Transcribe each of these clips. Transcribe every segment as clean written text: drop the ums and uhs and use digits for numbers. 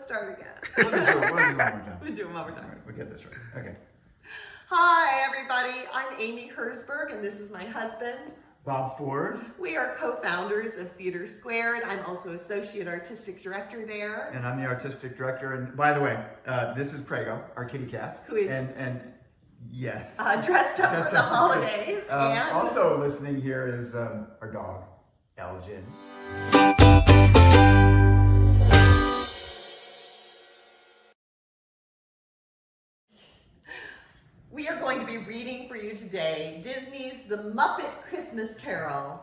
start again. We'll do it one more time. We'll do it one more time. All right, we'll get this right. Okay. Hi, everybody. I'm Amy Herzberg, and this is my husband, Bob Ford. We are co-founders of TheatreSquared. I'm also Associate Artistic Director there. And I'm the Artistic Director. And by the way, this is Prego, our kitty cat. Who is yes. Dressed up for the holidays. And also listening here is our dog, Elgin. we are going to be reading for you today Disney's The Muppet Christmas Carol.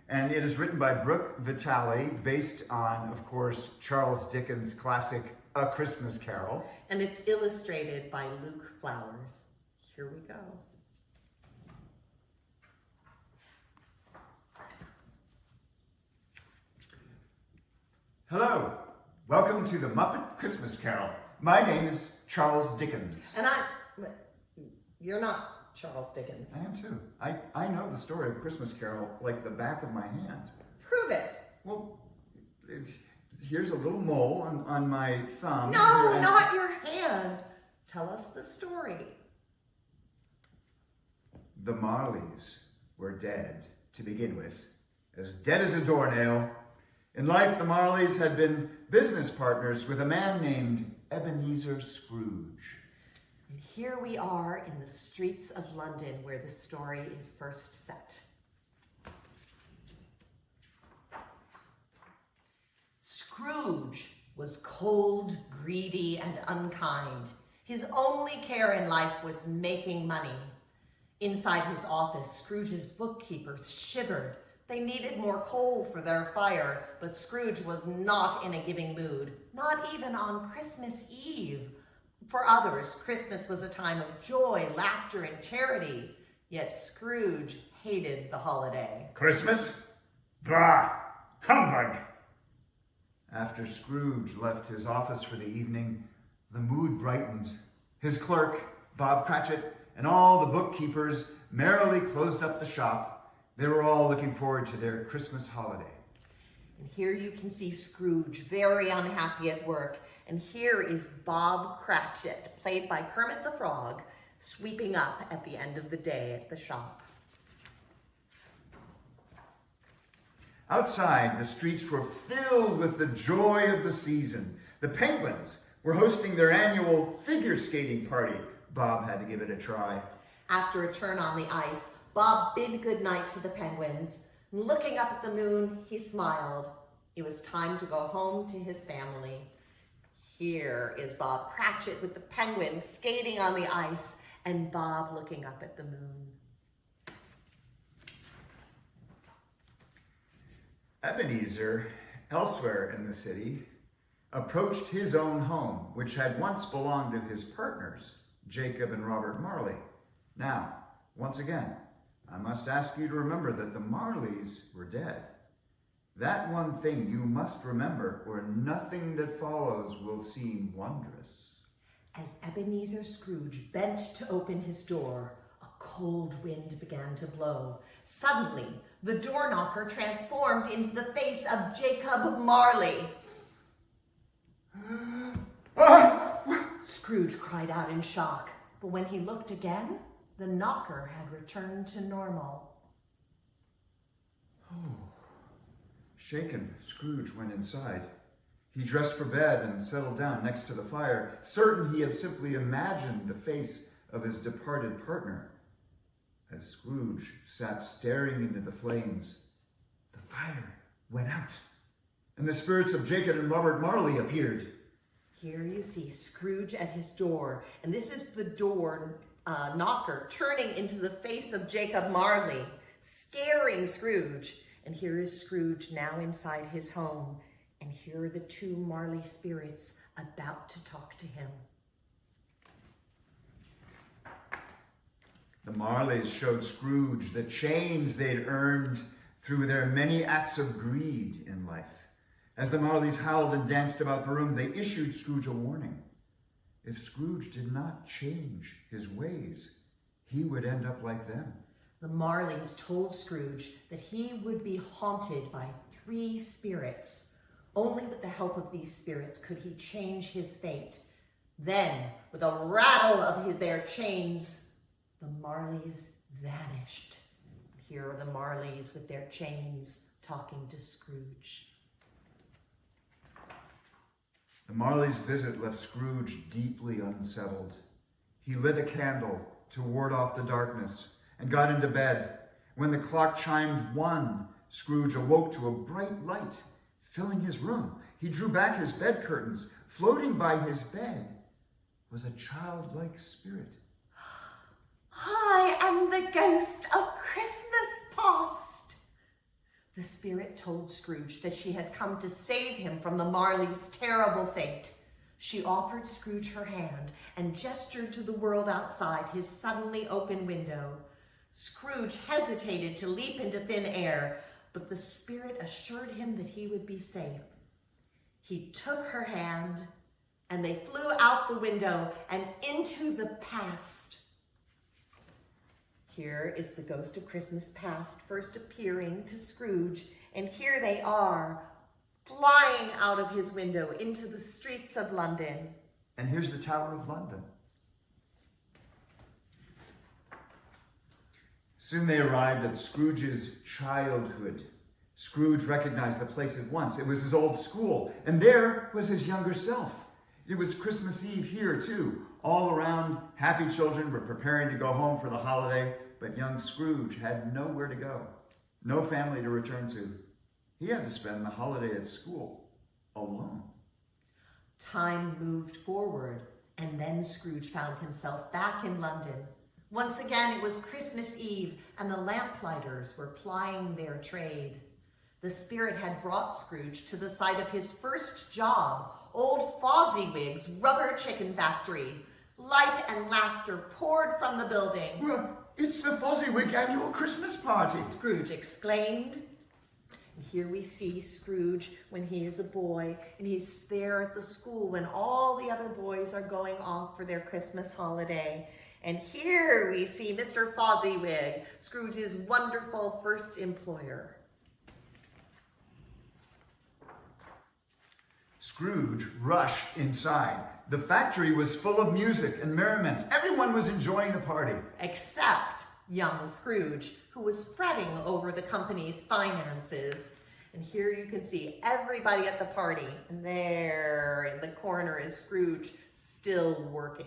And it is written by Brooke Vitale, based on, of course, Charles Dickens' classic A Christmas Carol. And it's illustrated by Luke Flowers. Here we go. Hello, welcome to the Muppet Christmas Carol. My name is Charles Dickens. And you're not Charles Dickens. I am too. I know the story of Christmas Carol like the back of my hand. Prove it. Well, here's a little mole on my thumb. No, not your hand. Tell us the story. The Marleys were dead to begin with, as dead as a doornail. In life, the Marleys had been business partners with a man named Ebenezer Scrooge. And here we are in the streets of London where the story is first set. Scrooge was cold, greedy, and unkind. His only care in life was making money. Inside his office, Scrooge's bookkeepers shivered. They needed more coal for their fire, but Scrooge was not in a giving mood, not even on Christmas Eve. For others, Christmas was a time of joy, laughter, and charity. Yet Scrooge hated the holiday. Christmas? Bah! Humbug! After Scrooge left his office for the evening, the mood brightened. His clerk, Bob Cratchit, and all the bookkeepers merrily closed up the shop. They were all looking forward to their Christmas holiday. And here you can see Scrooge very unhappy at work. And here is Bob Cratchit, played by Kermit the Frog, sweeping up at the end of the day at the shop. Outside, the streets were filled with the joy of the season. The Penguins were hosting their annual figure skating party. Bob had to give it a try. After a turn on the ice, Bob bid goodnight to the Penguins. Looking up at the moon, he smiled. It was time to go home to his family. Here is Bob Cratchit with the Penguins skating on the ice and Bob looking up at the moon. Ebenezer, elsewhere in the city, approached his own home, which had once belonged to his partners, Jacob and Robert Marley. Now, once again, I must ask you to remember that the Marleys were dead. That one thing you must remember, or nothing that follows will seem wondrous. As Ebenezer Scrooge bent to open his door, a cold wind began to blow. Suddenly, the door knocker transformed into the face of Jacob Marley. Scrooge cried out in shock, but when he looked again, the knocker had returned to normal. Shaken, Scrooge went inside. He dressed for bed and settled down next to the fire, certain he had simply imagined the face of his departed partner. As Scrooge sat staring into the flames, the fire went out, and the spirits of Jacob and Robert Marley appeared. Here you see Scrooge at his door, and this is the door knocker turning into the face of Jacob Marley, scaring Scrooge. And here is Scrooge now inside his home, and here are the two Marley spirits about to talk to him. The Marleys showed Scrooge the chains they'd earned through their many acts of greed in life. As the Marleys howled and danced about the room, they issued Scrooge a warning. If Scrooge did not change his ways, he would end up like them. The Marleys told Scrooge that he would be haunted by 3 spirits. Only with the help of these spirits could he change his fate. Then, with a rattle of their chains, the Marleys vanished. Here are the Marleys with their chains talking to Scrooge. The Marleys' visit left Scrooge deeply unsettled. He lit a candle to ward off the darkness and got into bed. When the clock chimed 1, Scrooge awoke to a bright light filling his room. He drew back his bed curtains. Floating by his bed was a childlike spirit. I am the ghost of Christmas past. The spirit told Scrooge that she had come to save him from the Marleys' terrible fate. She offered Scrooge her hand and gestured to the world outside his suddenly open window. Scrooge hesitated to leap into thin air, but the spirit assured him that he would be safe. He took her hand, and they flew out the window and into the past. Here is the ghost of Christmas past first appearing to Scrooge, and here they are, flying out of his window into the streets of London. And here's the Tower of London. Soon they arrived at Scrooge's childhood. Scrooge recognized the place at once. It was his old school, and there was his younger self. It was Christmas Eve here, too. All around, happy children were preparing to go home for the holiday, but young Scrooge had nowhere to go, no family to return to. He had to spend the holiday at school, alone. Time moved forward, and then Scrooge found himself back in London. Once again, it was Christmas Eve, and the lamplighters were plying their trade. The spirit had brought Scrooge to the site of his first job, old Fozziwig's rubber chicken factory. Light and laughter poured from the building. Well, it's the Fozziwig annual Christmas party, Scrooge exclaimed. And here we see Scrooge when he is a boy, and he's there at the school when all the other boys are going off for their Christmas holiday. And here we see Mr. Fozziwig, Scrooge's wonderful first employer. Scrooge rushed inside. The factory was full of music and merriment. Everyone was enjoying the party. Except young Scrooge, who was fretting over the company's finances. And here you can see everybody at the party. And there in the corner is Scrooge, still working.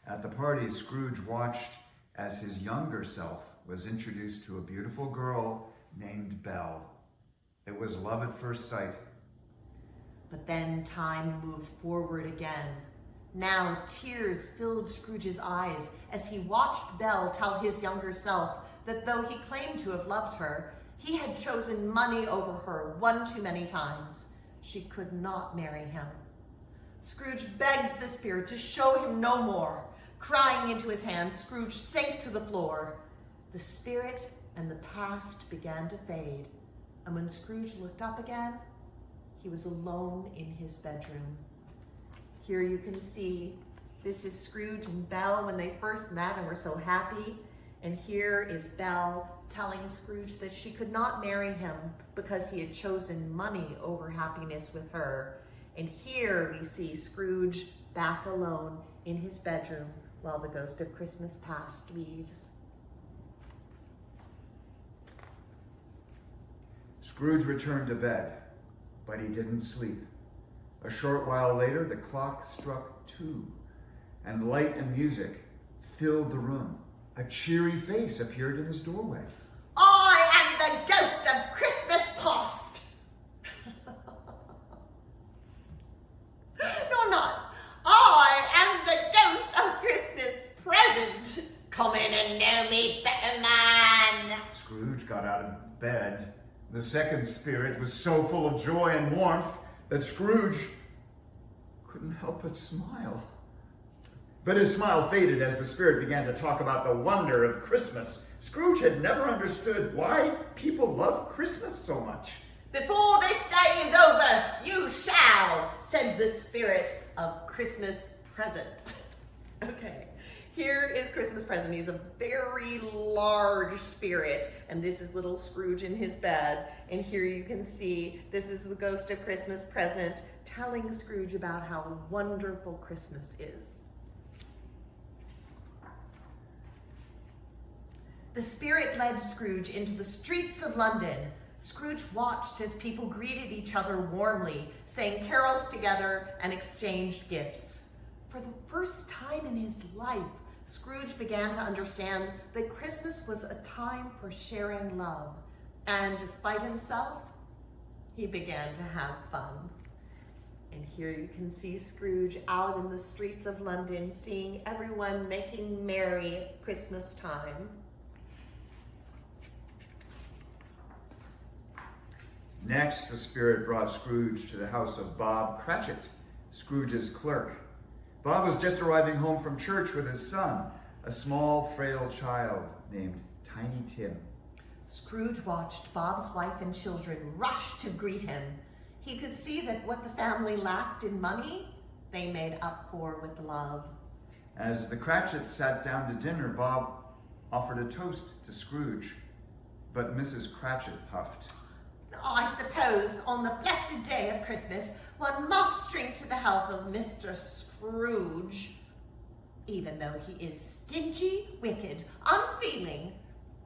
At the party, Scrooge watched as his younger self was introduced to a beautiful girl named Belle. It was love at first sight. But then time moved forward again. Now tears filled Scrooge's eyes as he watched Belle tell his younger self that though he claimed to have loved her, he had chosen money over her one too many times. She could not marry him. Scrooge begged the spirit to show him no more. Crying into his hands, Scrooge sank to the floor. The spirit and the past began to fade. And when Scrooge looked up again, he was alone in his bedroom. Here you can see, this is Scrooge and Belle when they first met and were so happy. And here is Belle telling Scrooge that she could not marry him because he had chosen money over happiness with her. And here we see Scrooge back alone in his bedroom while the ghost of Christmas past leaves. Scrooge returned to bed, but he didn't sleep. A short while later, the clock struck 2, and light and music filled the room. A cheery face appeared in his doorway. I am the ghost of Christmas past. No, I'm not. I am the ghost of Christmas present. Come in and know me better, man. Scrooge got out of bed. The second spirit was so full of joy and warmth that Scrooge couldn't help but smile. But his smile faded as the spirit began to talk about the wonder of Christmas. Scrooge had never understood why people love Christmas so much. Before this day is over, you shall, said the spirit of Christmas present. Okay, Here is Christmas present. He's a very large spirit, and this is little Scrooge in his bed. And here you can see this is the ghost of Christmas present telling Scrooge about how wonderful Christmas is. The spirit led Scrooge into the streets of London. Scrooge watched as people greeted each other warmly, sang carols together, and exchanged gifts. For the first time in his life, Scrooge began to understand that Christmas was a time for sharing love. And despite himself, he began to have fun. And here you can see Scrooge out in the streets of London, seeing everyone making merry at Christmas time. Next, the spirit brought Scrooge to the house of Bob Cratchit, Scrooge's clerk. Bob was just arriving home from church with his son, a small, frail child named Tiny Tim. Scrooge watched Bob's wife and children rush to greet him. He could see that what the family lacked in money, they made up for with love. As the Cratchits sat down to dinner, Bob offered a toast to Scrooge, but Mrs. Cratchit huffed. I suppose on the blessed day of Christmas, one must drink to the health of Mr. Scrooge, even though he is stingy, wicked, unfeeling,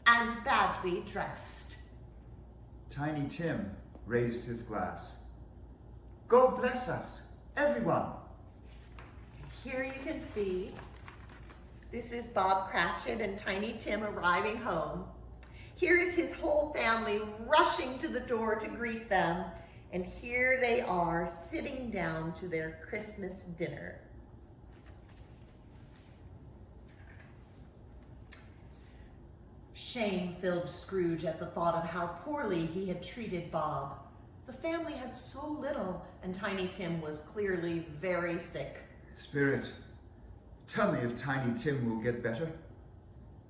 and badly dressed. Tiny Tim raised his glass. God bless us, everyone. Here you can see, this is Bob Cratchit and Tiny Tim arriving home. Here is his whole family rushing to the door to greet them. And here they are sitting down to their Christmas dinner. Shame filled Scrooge at the thought of how poorly he had treated Bob. The family had so little, and Tiny Tim was clearly very sick. Spirit, tell me if Tiny Tim will get better.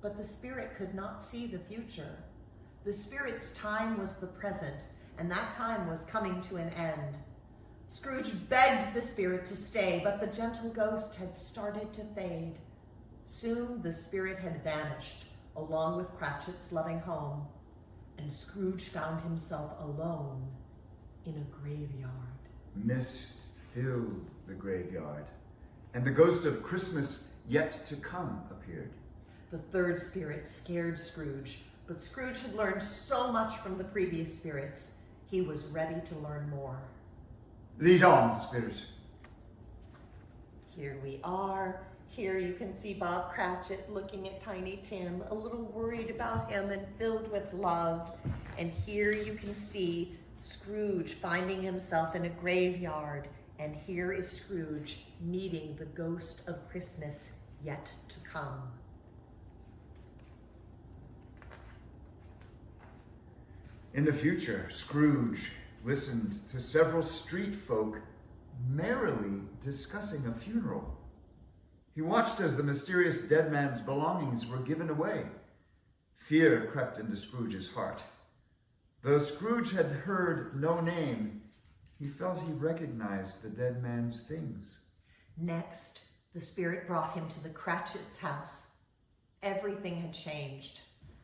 But the spirit could not see the future. The spirit's time was the present, and that time was coming to an end. Scrooge begged the spirit to stay, but the gentle ghost had started to fade. Soon the spirit had vanished, along with Cratchit's loving home, and Scrooge found himself alone in a graveyard. Mist filled the graveyard, and the ghost of Christmas yet to come appeared. The third spirit scared Scrooge, but Scrooge had learned so much from the previous spirits. He was ready to learn more. Lead on, Spirit. Here we are. Here you can see Bob Cratchit looking at Tiny Tim, a little worried about him and filled with love. And here you can see Scrooge finding himself in a graveyard. And here is Scrooge meeting the ghost of Christmas yet to come. In the future, Scrooge listened to several street folk merrily discussing a funeral. He watched as the mysterious dead man's belongings were given away. Fear crept into Scrooge's heart. Though Scrooge had heard no name, he felt he recognized the dead man's things. Next, the spirit brought him to the Cratchit's house. Everything had changed.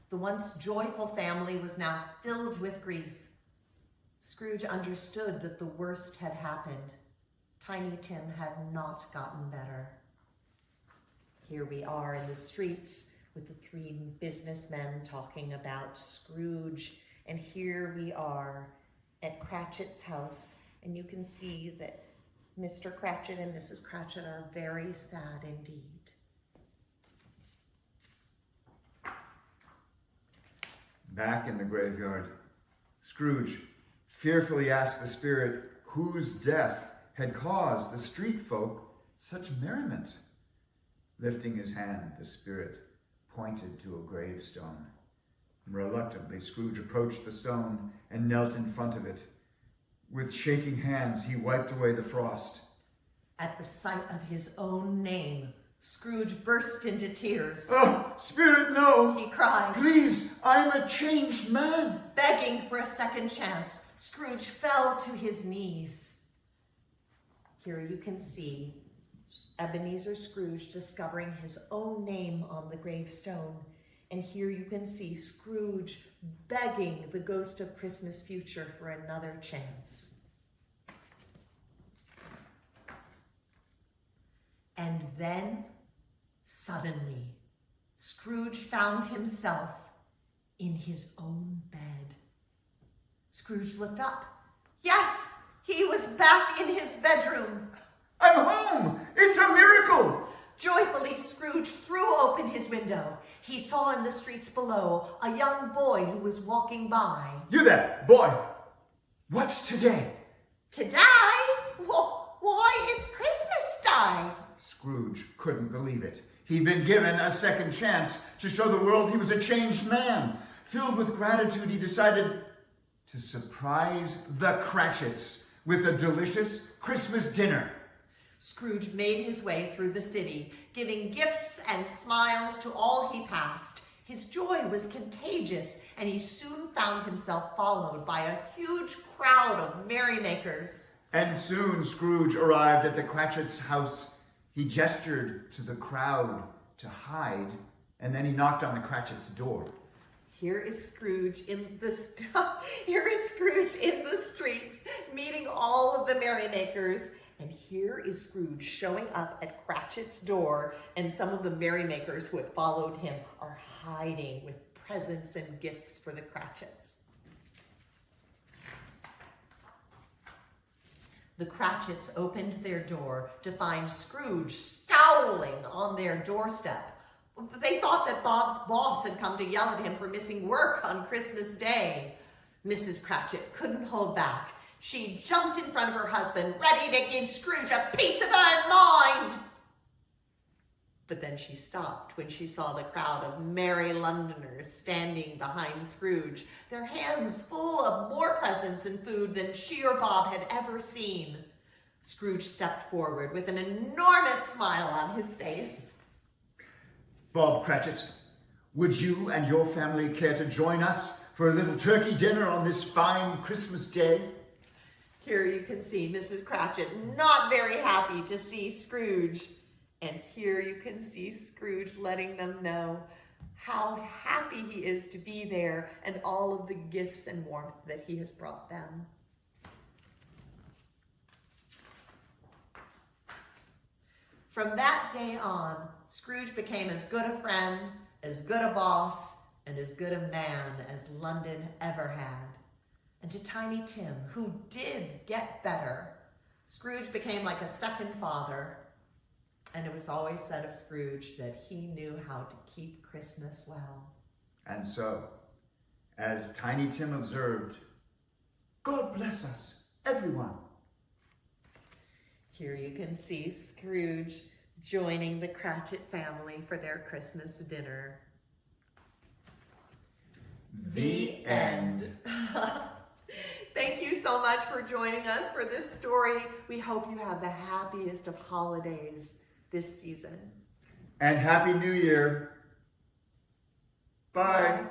The once joyful family was now filled with grief. Scrooge understood that the worst had happened. Tiny Tim had not gotten better. Here we are in the streets with the three businessmen talking about Scrooge. And here we are at Cratchit's house. And you can see that Mr. Cratchit and Mrs. Cratchit are very sad indeed. Back in the graveyard, Scrooge fearfully asked the spirit whose death had caused the street folk such merriment. Lifting his hand, the spirit pointed to a gravestone. Reluctantly, Scrooge approached the stone and knelt in front of it. With shaking hands, he wiped away the frost. At the sight of his own name, Scrooge burst into tears. "Oh, Spirit, no!" He cried. "Please, I'm a changed man." Begging for a second chance, Scrooge fell to his knees. Here you can see Ebenezer Scrooge discovering his own name on the gravestone. And here you can see Scrooge begging the ghost of Christmas future for another chance. And then, suddenly, Scrooge found himself in his own bed. Scrooge looked up. Yes, he was back in his bedroom. I'm home! It's a miracle! Joyfully, Scrooge threw open his window. He saw in the streets below a young boy who was walking by. You there, boy! What's today? Today? Why, it's Christmas Day! Scrooge couldn't believe it. He'd been given a second chance to show the world he was a changed man. Filled with gratitude, he decided to surprise the Cratchits with a delicious Christmas dinner. Scrooge made his way through the city, giving gifts and smiles to all he passed. His joy was contagious, and he soon found himself followed by a huge crowd of merrymakers. And soon Scrooge arrived at the Cratchits' house. He gestured to the crowd to hide, and then he knocked on the Cratchits' door. Here is Scrooge in the streets, meeting all of the merrymakers. And here is Scrooge showing up at Cratchit's door, and some of the merrymakers who had followed him are hiding with presents and gifts for the Cratchits. The Cratchits opened their door to find Scrooge scowling on their doorstep. They thought that Bob's boss had come to yell at him for missing work on Christmas Day. Mrs. Cratchit couldn't hold back. She jumped in front of her husband, ready to give Scrooge a piece of her mind. But then she stopped when she saw the crowd of merry Londoners standing behind Scrooge, their hands full of more presents and food than she or Bob had ever seen. Scrooge stepped forward with an enormous smile on his face. Bob Cratchit, would you and your family care to join us for a little turkey dinner on this fine Christmas day? Here you can see Mrs. Cratchit not very happy to see Scrooge. And here you can see Scrooge letting them know how happy he is to be there and all of the gifts and warmth that he has brought them. From that day on, Scrooge became as good a friend, as good a boss, and as good a man as London ever had. And to Tiny Tim, who did get better, Scrooge became like a second father. And it was always said of Scrooge that he knew how to keep Christmas well. And so, as Tiny Tim observed, God bless us, everyone. Here you can see Scrooge joining the Cratchit family for their Christmas dinner. The end. Thank you so much for joining us for this story. We hope you have the happiest of holidays this season. And Happy New Year. Bye. Bye.